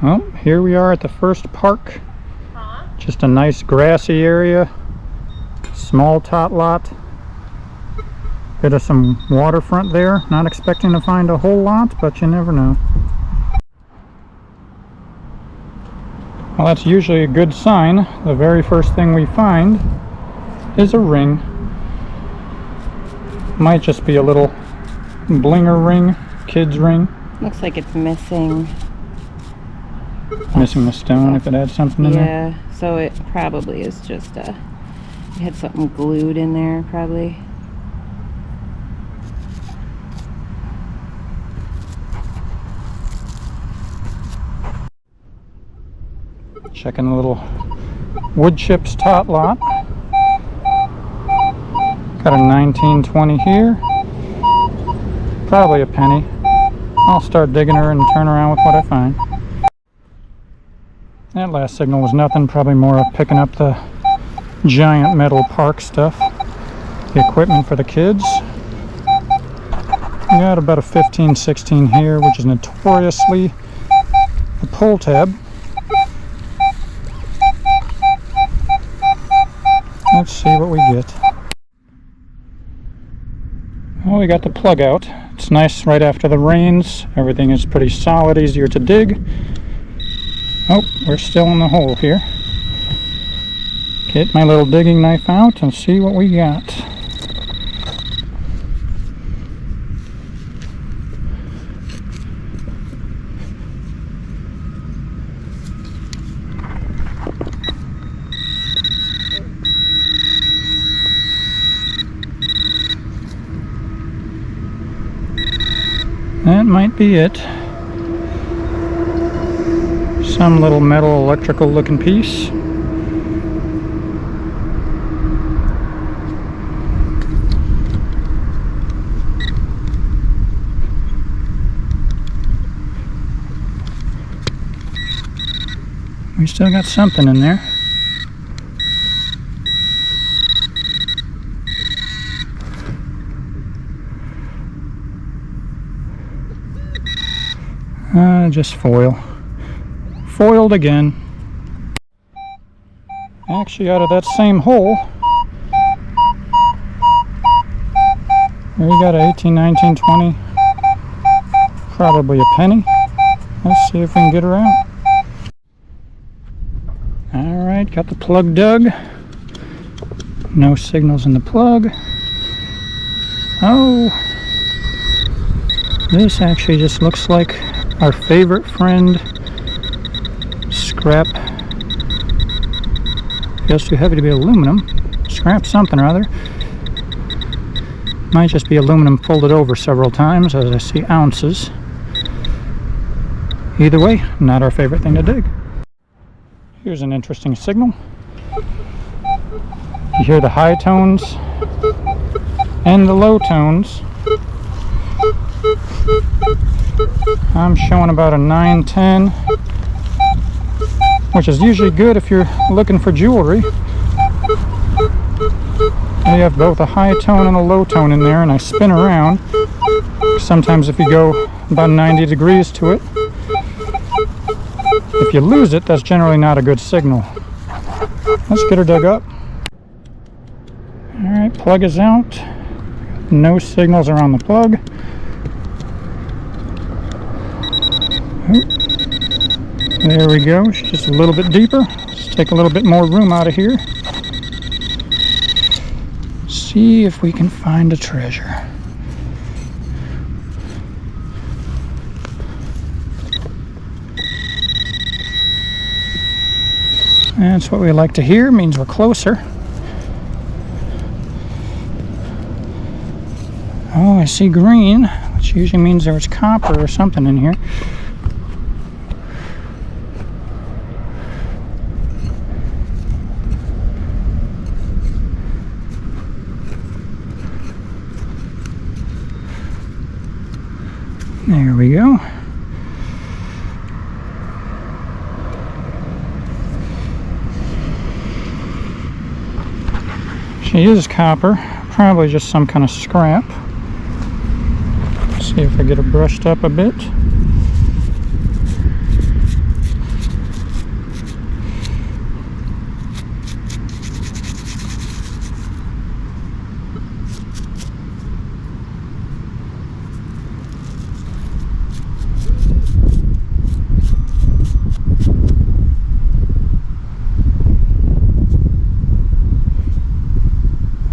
Well, here we are at the first park. Just a nice grassy area, small tot lot. Bit of some waterfront there. Not expecting to find a whole lot, but you never know. Well, that's usually a good sign. The very first thing we find is a ring. Might just be a little blinger ring, kid's ring. Looks like it's missing. Missing the stone if it had something in there. Yeah, so it probably is just it had something glued in there probably. Checking a little wood chips tot lot. Got a 1920 here. Probably a penny. I'll start digging her and turn around with what I find. That last signal was nothing, probably more of picking up the giant metal park stuff. The equipment for the kids. We got about a 15-16 here, which is notoriously a pull tab. Let's see what we get. Well, we got the plug out. It's nice right after the rains. Everything is pretty solid, easier to dig. Oh, we're still in the hole here. Get my little digging knife out and see what we got. That might be it. Some little metal electrical looking piece. We still got something in there. Just foil. Foiled again. Actually, out of that same hole, we got a 18, 19, 20, probably a penny. Let's see if we can get her out. Alright, got the plug dug. No signals in the plug. Oh, this actually just looks like our favorite friend, scrap. Feels too heavy to be aluminum. Scrap something or other. Might just be aluminum folded over several times, as I see ounces. Either way, not our favorite thing to dig. Here's an interesting signal. You hear the high tones and the low tones. I'm showing about a 910, which is usually good if you're looking for jewelry. I have both a high tone and a low tone in there, and I spin around. Sometimes if you go about 90 degrees to it, if you lose it, that's generally not a good signal. Let's get her dug up. Alright, plug is out. No signals around the plug. There we go. She's just a little bit deeper. Let's take a little bit more room out of here. See if we can find a treasure. That's what we like to hear. Means we're closer. Oh, I see green, which usually means there was copper or something in here. There we go. She is copper, probably just some kind of scrap. Let's see if I get her brushed up a bit.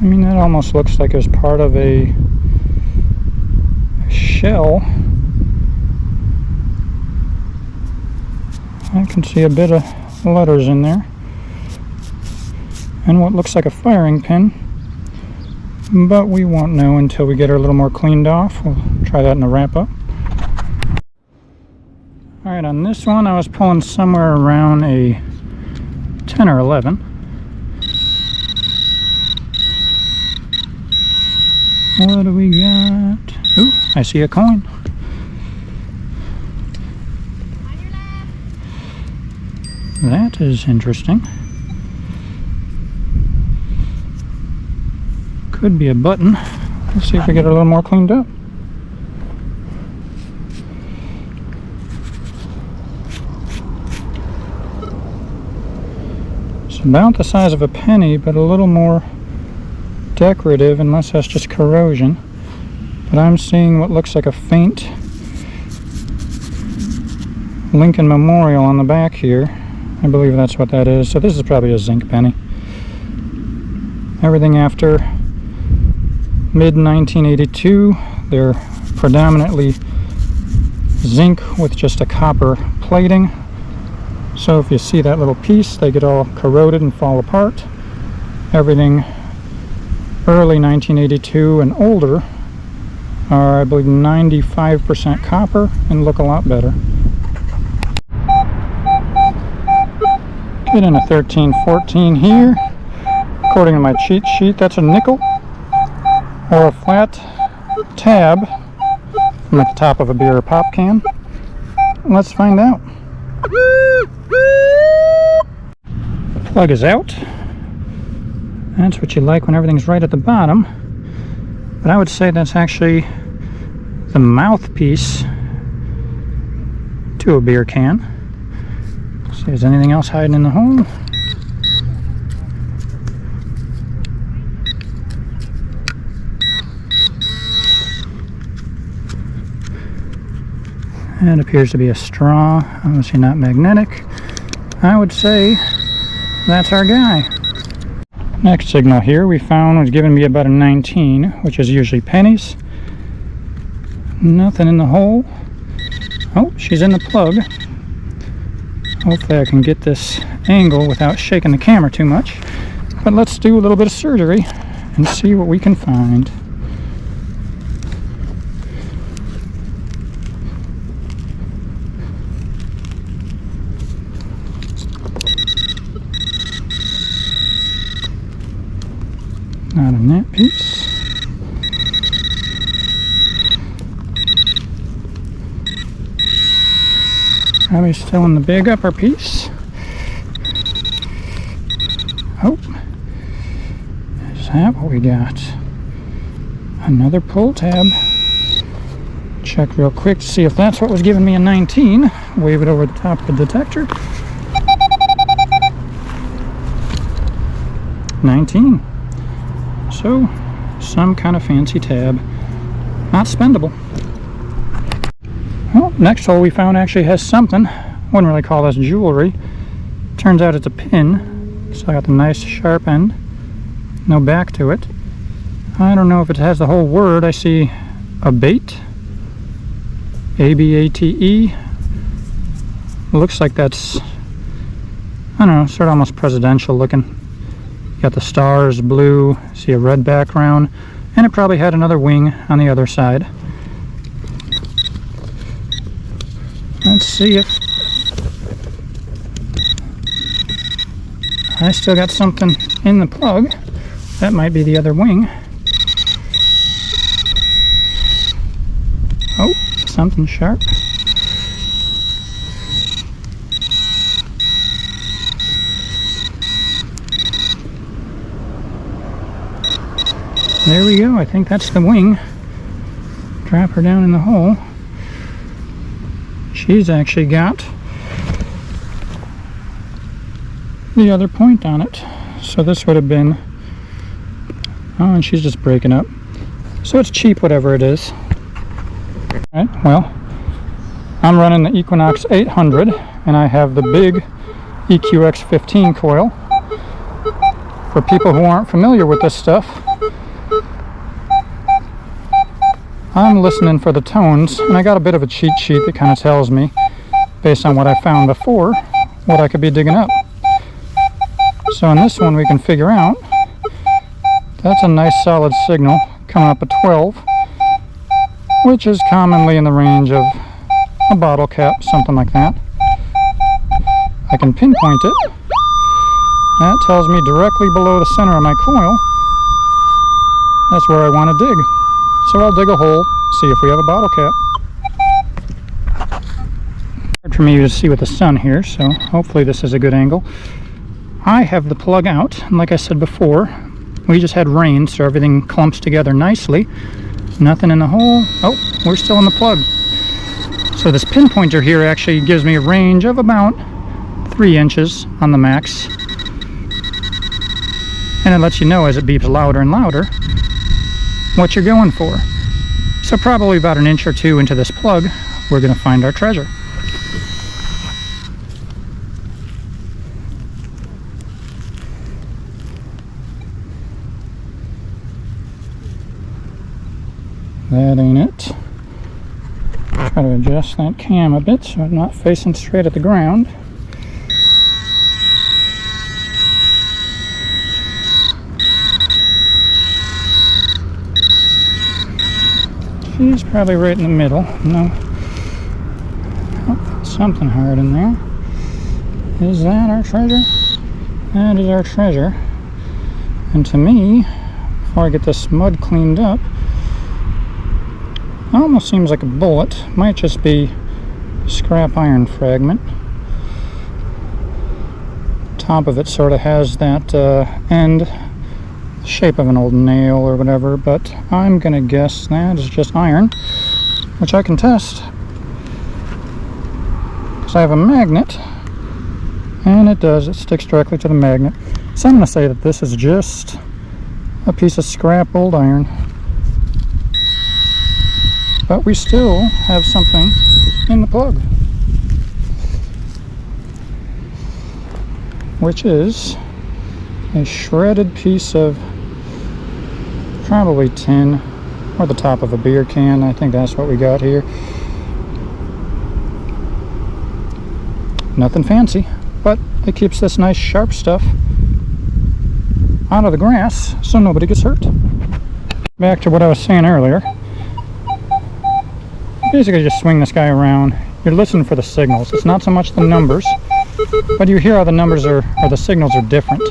I mean, that almost looks like it was part of a shell. I can see a bit of letters in there. And what looks like a firing pin. But we won't know until we get her a little more cleaned off. We'll try that in the wrap up. Alright, on this one I was pulling somewhere around a 10 or 11. What do we got? Ooh, I see a coin. That is interesting. Could be a button. Let's see if we get it a little more cleaned up. It's about the size of a penny, but a little more decorative, unless that's just corrosion. But I'm seeing what looks like a faint Lincoln Memorial on the back here. I believe that's what that is. So this is probably a zinc penny. Everything after mid-1982, they're predominantly zinc with just a copper plating. So if you see that little piece, they get all corroded and fall apart. Everything early 1982 and older are, I believe, 95% copper and look a lot better. Get in a 1314 here. According to my cheat sheet, that's a nickel or a flat tab from at the top of a beer or pop can. Let's find out. The plug is out. That's what you like when everything's right at the bottom. But I would say that's actually the mouthpiece to a beer can. Let's see if there's anything else hiding in the hole. That appears to be a straw, obviously not magnetic. I would say that's our guy. Next signal here we found was giving me about a 19, which is usually pennies. Nothing in the hole. Oh, she's in the plug. Hopefully I can get this angle without shaking the camera too much. But let's do a little bit of surgery and see what we can find. Not in that piece. Probably still in the big upper piece. Oh, is that what we got? Another pull tab. Check real quick to see if that's what was giving me a 19. Wave it over the top of the detector. 19. So, some kind of fancy tab. Not spendable. Well, next hole we found actually has something. Wouldn't really call this jewelry. Turns out it's a pin. So I got the nice sharp end. No back to it. I don't know if it has the whole word. I see abate. A-B-A-T-E. Looks like that's, I don't know, sort of almost presidential looking. Got the stars, blue, see a red background, and it probably had another wing on the other side. Let's see if I still got something in the plug. That might be the other wing. Oh, something sharp. There we go, I think that's the wing. Drop her down in the hole. She's actually got the other point on it. So this would have been, oh, and she's just breaking up. So it's cheap, whatever it is. Alright, well, I'm running the Equinox 800, and I have the big EQX 15 coil. For people who aren't familiar with this stuff, I'm listening for the tones, and I got a bit of a cheat sheet that kind of tells me, based on what I found before, what I could be digging up. So in this one we can figure out that's a nice solid signal coming up at 12, which is commonly in the range of a bottle cap, something like that. I can pinpoint it. That tells me directly below the center of my coil, that's where I want to dig. So I'll dig a hole, see if we have a bottle cap. Hard for me to see with the sun here, so hopefully this is a good angle. I have the plug out, and like I said before, we just had rain, so everything clumps together nicely. Nothing in the hole. Oh, we're still in the plug. So this pinpointer here actually gives me a range of about 3 inches on the max. And it lets you know as it beeps louder and louder what you're going for. So probably about an inch or 2 into this plug, we're going to find our treasure. That ain't it. Try to adjust that cam a bit so I'm not facing straight at the ground. She's probably right in the middle. No. Oh, something hard in there. Is that our treasure? That is our treasure. And to me, before I get this mud cleaned up, it almost seems like a bullet. Might just be a scrap iron fragment. Top of it sort of has that end shape of an old nail or whatever, but I'm gonna guess that is just iron, which I can test because I have a magnet, and it sticks directly to the magnet. So I'm gonna say that this is just a piece of scrap old iron. But we still have something in the plug, which is a shredded piece of probably tin or the top of a beer can. I think that's what we got here. Nothing fancy, but it keeps this nice sharp stuff out of the grass so nobody gets hurt. Back to what I was saying earlier. Basically just swing this guy around. You're listening for the signals. It's not so much the numbers, but you hear how the numbers or the signals are different.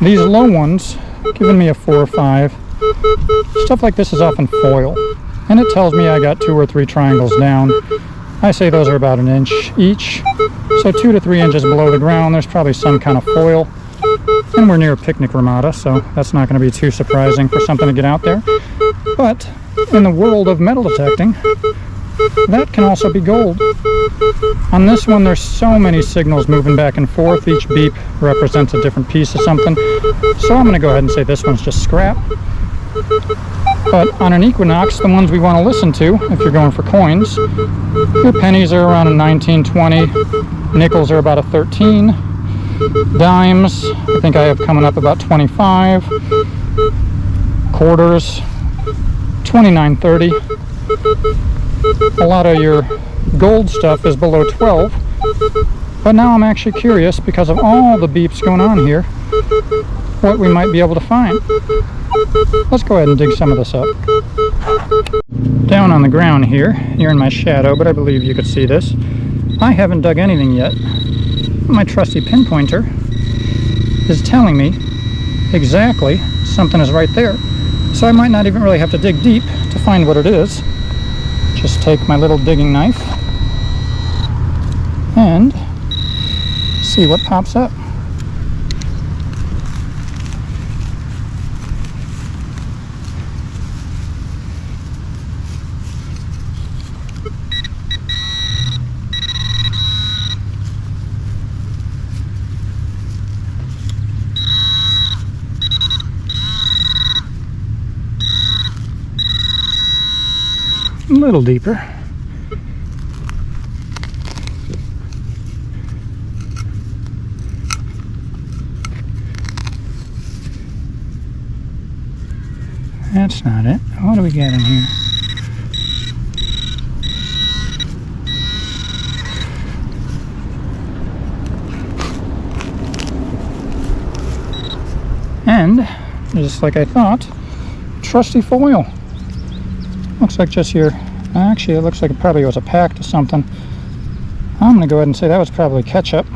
These low ones, giving me a 4 or 5. Stuff like this is often foil, and it tells me I got 2 or 3 triangles down. I say those are about an inch each, so 2 to 3 inches below the ground there's probably some kind of foil. And we're near a picnic ramada, so that's not going to be too surprising for something to get out there. But in the world of metal detecting, that can also be gold. On this one there's so many signals moving back and forth. Each beep represents a different piece of something. So I'm going to go ahead and say this one's just scrap. But on an Equinox, the ones we want to listen to, if you're going for coins, your pennies are around a 19, 20, nickels are about a 13, dimes, I think I have coming up about 25, quarters, 29, 30. A lot of your gold stuff is below 12, but now I'm actually curious, because of all the beeps going on here, what we might be able to find. Let's go ahead and dig some of this up. Down on the ground here, you're in my shadow, but I believe you could see this. I haven't dug anything yet. My trusty pinpointer is telling me exactly something is right there. So I might not even really have to dig deep to find what it is. Just take my little digging knife and see what pops up. A little deeper. That's not it. What do we got in here? And, just like I thought, trusty foil. Looks like just your, actually it looks like it probably was a pack to something. I'm going to go ahead and say that was probably ketchup.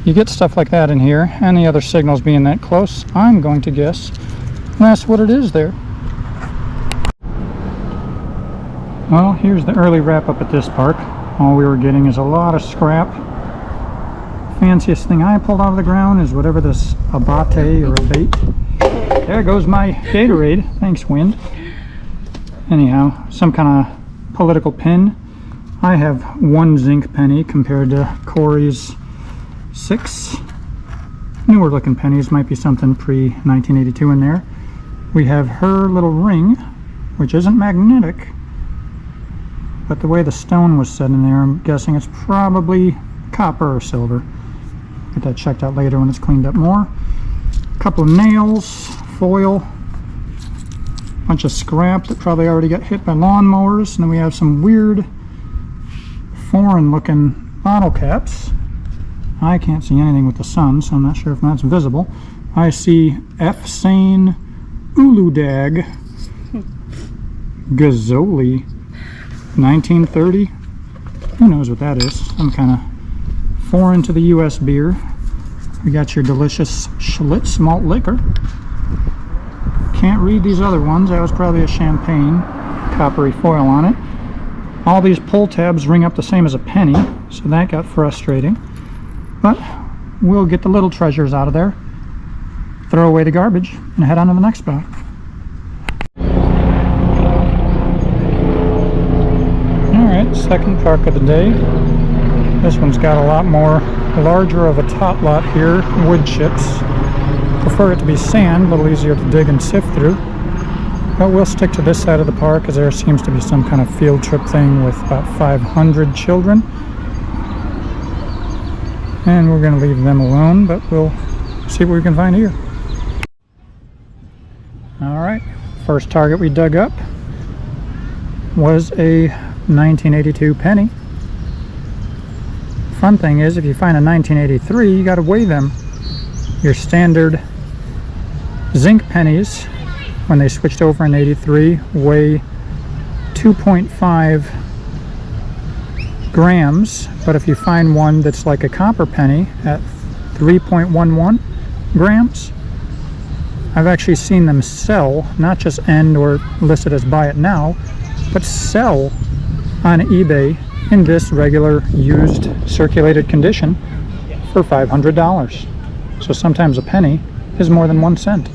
You get stuff like that in here, and the other signals being that close, I'm going to guess that's what it is there. Well, here's the early wrap up at this park. All we were getting is a lot of scrap. Fanciest thing I pulled out of the ground is whatever this abate or a bait. There goes my Gatorade. Thanks, wind. Anyhow, some kind of political pin. I have 1 zinc penny compared to Corey's 6. Newer looking pennies, might be something pre-1982 in there. We have her little ring, which isn't magnetic, but the way the stone was set in there, I'm guessing it's probably copper or silver. Get that checked out later when it's cleaned up more. A couple of nails, foil, bunch of scrap that probably already got hit by lawnmowers, and then we have some weird foreign looking bottle caps. I can't see anything with the sun, so I'm not sure if that's visible. I see F. Sane Uludag Gazzoli 1930. Who knows what that is? Some kind of foreign to the U.S. beer. We got your delicious Schlitz malt liquor. Can't read these other ones. That was probably a champagne, coppery foil on it. All these pull tabs ring up the same as a penny, so that got frustrating. But we'll get the little treasures out of there, throw away the garbage, and head on to the next spot. Alright, second park of the day. This one's got a lot more larger of a tot lot here, wood chips. Prefer it to be sand, a little easier to dig and sift through. But we'll stick to this side of the park as there seems to be some kind of field trip thing with about 500 children. And we're going to leave them alone, but we'll see what we can find here. Alright, first target we dug up was a 1982 penny. Fun thing is, if you find a 1983, you got to weigh them. Your standard zinc pennies, when they switched over in 83, weigh 2.5 grams, but if you find one that's like a copper penny at 3.11 grams, I've actually seen them sell, not just end or listed as buy it now, but sell on eBay in this regular used circulated condition for $500. So sometimes a penny is more than 1 cent.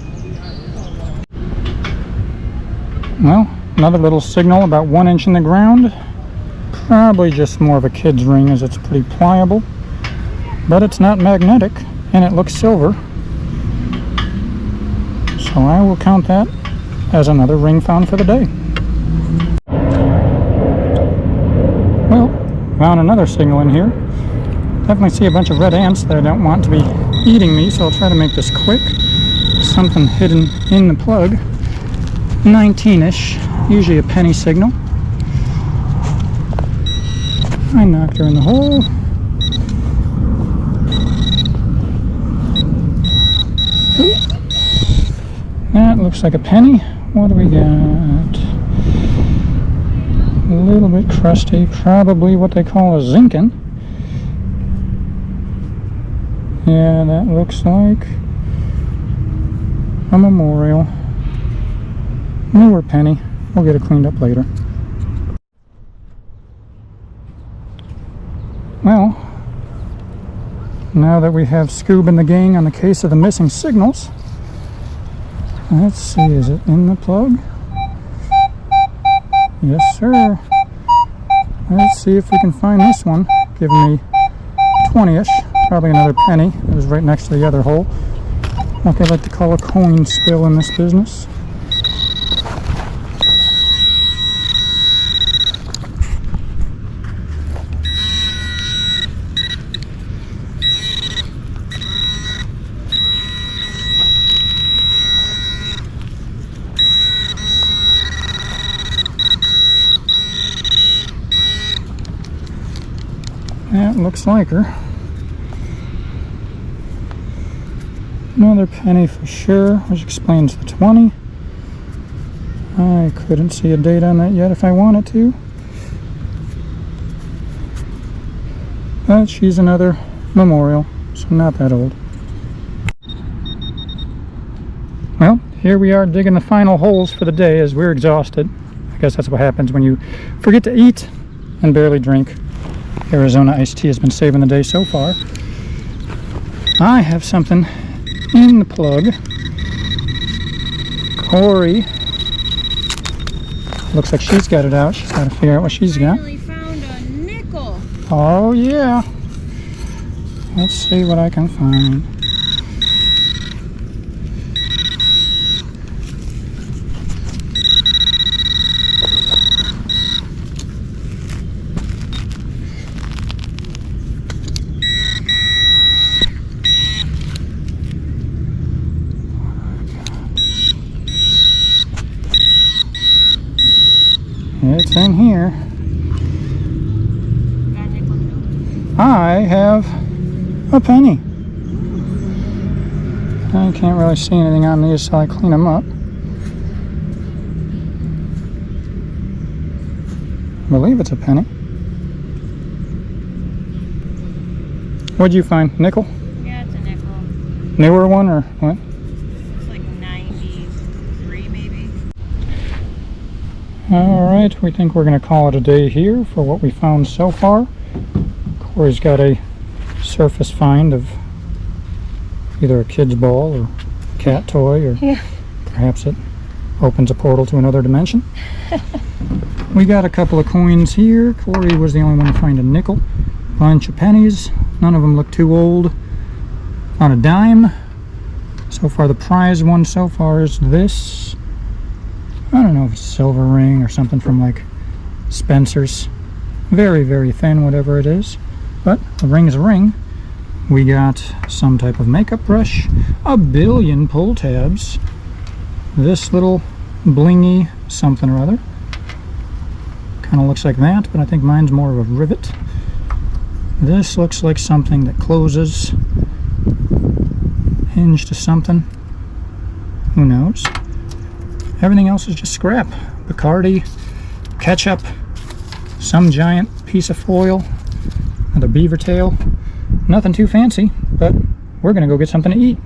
Well, another little signal about 1 inch in the ground. Probably just more of a kid's ring as it's pretty pliable, but it's not magnetic and it looks silver. So I will count that as another ring found for the day. Well, found another signal in here. Definitely see a bunch of red ants that I don't want to be eating me, so I'll try to make this quick. Something hidden in the plug. 19-ish, usually a penny signal. I knocked her in the hole. Ooh. That looks like a penny. What do we got? A little bit crusty, probably what they call a zinkin. Yeah, that looks like a memorial. Newer penny. We'll get it cleaned up later. Well, now that we have Scoob and the gang on the case of the missing signals, let's see, is it in the plug? Yes, sir. Let's see if we can find this one. Giving me 20-ish, probably another penny. It was right next to the other hole. What they like to call a coin spill in this business. That looks like her. Another penny for sure, which explains the 20. I couldn't see a date on that yet if I wanted to. But she's another memorial, so not that old. Well, here we are digging the final holes for the day as we're exhausted. I guess that's what happens when you forget to eat and barely drink. Arizona iced tea has been saving the day so far. I have something in the plug. Corey looks like she's got it out. She's got to figure out what she's got. Finally found a nickel. Oh yeah. Let's see what I can find. It's in here. Got a nickel too? I have a penny. I can't really see anything on these, so I clean them up. I believe it's a penny. What'd you find? Nickel? Yeah, it's a nickel. Newer one or what? It's like 93 maybe. Alright, we think we're going to call it a day here for what we found so far. Corey's got a surface find of either a kid's ball or cat toy, or perhaps it opens a portal to another dimension. We got a couple of coins here. Corey was the only one to find a nickel. Bunch of pennies. None of them look too old. On a dime. So far the prize one so far is this. I don't know if it's a silver ring or something from like Spencer's. Very, very thin, whatever it is. But a ring's a ring. We got some type of makeup brush. A billion pull tabs. This little blingy something or other. Kind of looks like that, but I think mine's more of a rivet. This looks like something that closes. Hinge to something. Who knows? Everything else is just scrap. Bacardi, ketchup, some giant piece of foil, another beaver tail. Nothing too fancy, but we're gonna go get something to eat.